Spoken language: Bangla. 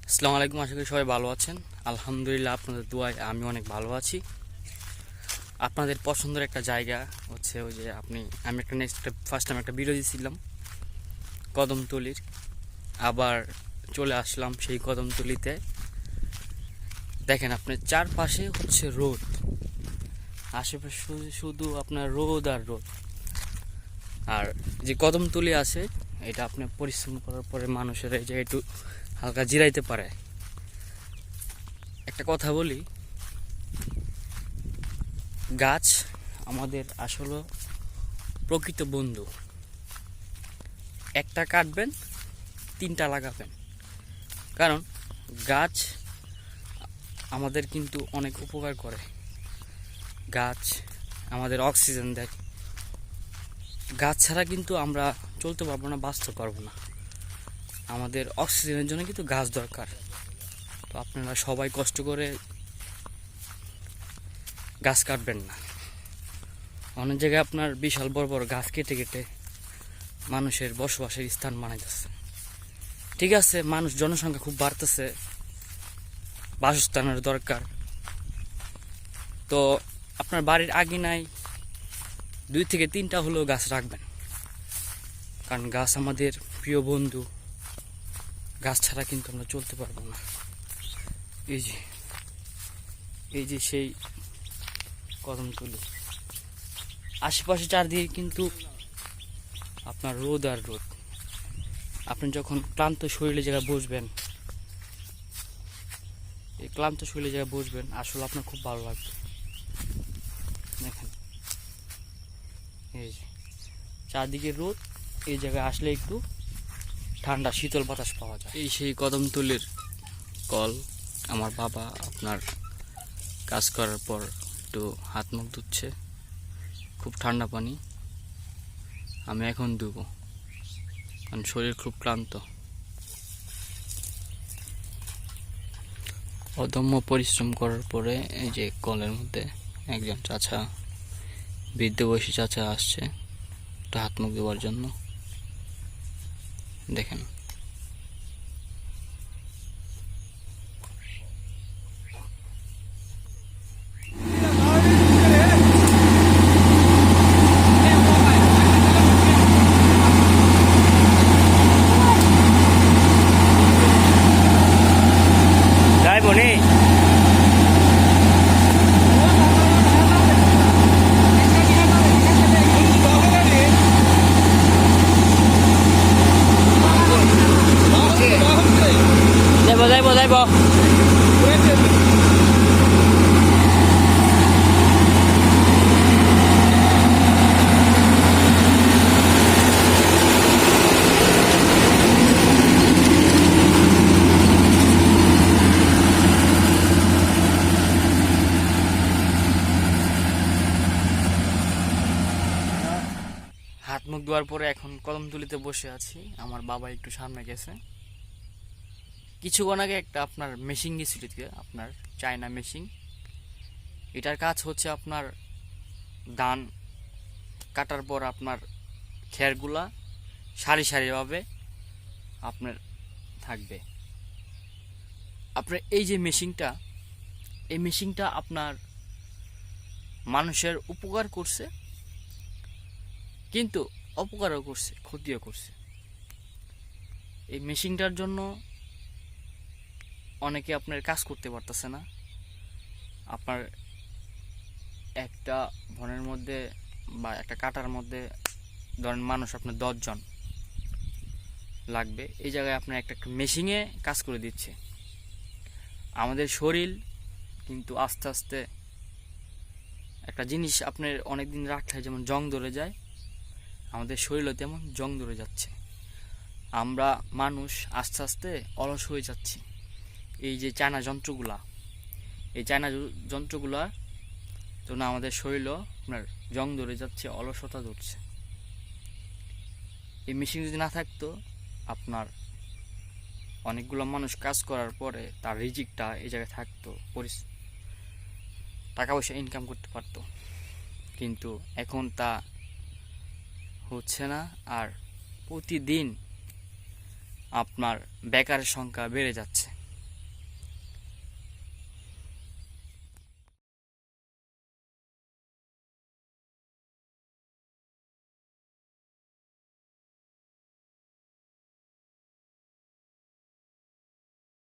আসসালামু আলাইকুম। আশা করি সবাই ভালো আছেন। আলহামদুলিল্লাহ, আপনাদের দোয়ায় আমি অনেক ভালো আছি। আপনাদের পছন্দের একটা জায়গা হচ্ছে ওই যে আমি ফার্স্ট টাইম একটা ভিডিও দিয়েছিলাম কদমতলির। আবার চলে আসলাম সেই কদমতলিতে। দেখেন, আপনার চারপাশে হচ্ছে রোদ, আশেপাশে শুধু আপনার রোদ আর রোদ। আর যে কদমতলি আছে, এটা আপনি পরিশ্রম করার পরে মানুষের এই যে একটু হালকা জিরাইতে পারে। একটা কথা বলি, গাছ আমাদের আসলে প্রকৃত বন্ধু। একটা কাটবেন, তিনটা লাগাবেন। কারণ গাছ আমাদের কিন্তু অনেক উপকার করে। গাছ আমাদের অক্সিজেন দেয়। গাছ ছাড়া কিন্তু আমরা চলতে পারবো না, বাঁচতে পারবো না। আমাদের অক্সিজেনের জন্য কিন্তু গাছ দরকার। তো আপনারা সবাই কষ্ট করে গাছ কাটবেন না। অনেক জায়গায় আপনার বিশাল বড় বড় গাছ কেটে কেটে মানুষের বসবাসের স্থান বানাইতেছে। ঠিক আছে, মানুষ জনসংখ্যা খুব বাড়তেছে, বাসস্থানের দরকার। তো আপনার বাড়ির আঙিনায় 2 থেকে 3টা হলেও গাছ রাখবেন। কারণ গাছ আমাদের প্রিয় বন্ধু। গাছ ছাড়া কিন্তু আমরা চলতে পারবো না। এই যে সেই কদমতলি, আশেপাশে চারদিকে কিন্তু আপনার রোদ আর রোদ। আপনি যখন ক্লান্ত শরীরে জায়গায় বসবেন, এই ক্লান্ত শরীরে জায়গায় বসবেন, আসলে আপনার খুব ভালো লাগবে। দেখেন, এই যে চারদিকে রোদ, এই জায়গায় আসলে একটু ঠান্ডা শীতল বাতাস পাওয়া যায়। এই সেই কদমতলির কল। আমার বাবা আপনার কাজ করার পর একটু হাত মুখ ধুচ্ছে, খুব ঠান্ডা পানি। আমি এখন ধুবো, কারণ শরীর খুব ক্লান্ত। অদম্য পরিশ্রম করার পরে এই যে কলের মধ্যে একজন চাচা, বৃদ্ধ বয়সী চাচা আসছে একটু হাত মুখ দেওয়ার জন্য। দেখেন, যাই বনি যাইব। হাত মুখ ধোয়ার পরে এখন কদমতলিতে বসে আছি। আমার বাবা একটু সামনে গেছে। কিছুক্ষণ আগে একটা আপনার মেশিন গেছিল, আপনার চায়না মেশিন। এটার কাজ হচ্ছে আপনার ধান কাটার পর আপনার খেরগুলা সারি সারিভাবে আপনার থাকবে। আপনার এই যে মেশিনটা, এই মেশিনটা আপনার মানুষের উপকার করছে, কিন্তু অপকারও করছে, ক্ষতিও করছে। এই মেশিনটার জন্য অনেকে আপনার কাজ করতে পারতেছে না। আপনার একটা বনের মধ্যে বা একটা কাটার মধ্যে ধরেন মানুষ আপনার 10 জন লাগবে, এই জায়গায় আপনার একটা মেশিনে কাজ করে দিচ্ছে। আমাদের শরীর কিন্তু আস্তে আস্তে একটা জিনিস আপনার অনেকদিন রাখলে যেমন জং ধরে যায়, আমাদের শরীরও তেমন জং ধরে যাচ্ছে। আমরা মানুষ আস্তে আস্তে অলস হয়ে যাচ্ছি। এই যে চায়না যন্ত্রগুলা, এই চায়না যন্ত্রগুলার জন্য আমাদের শরীরও আপনার জং ধরে যাচ্ছে, অলসতা ধরছে। এই মেশিন যদি না থাকতো, আপনার অনেকগুলো মানুষ কাজ করার পরে তার রিজিকটা এই জায়গায় থাকতো, টাকা পয়সা ইনকাম করতে পারতো। কিন্তু এখন তা হচ্ছে না। আর প্রতিদিন আপনার বেকারের সংখ্যা বেড়ে যাচ্ছে।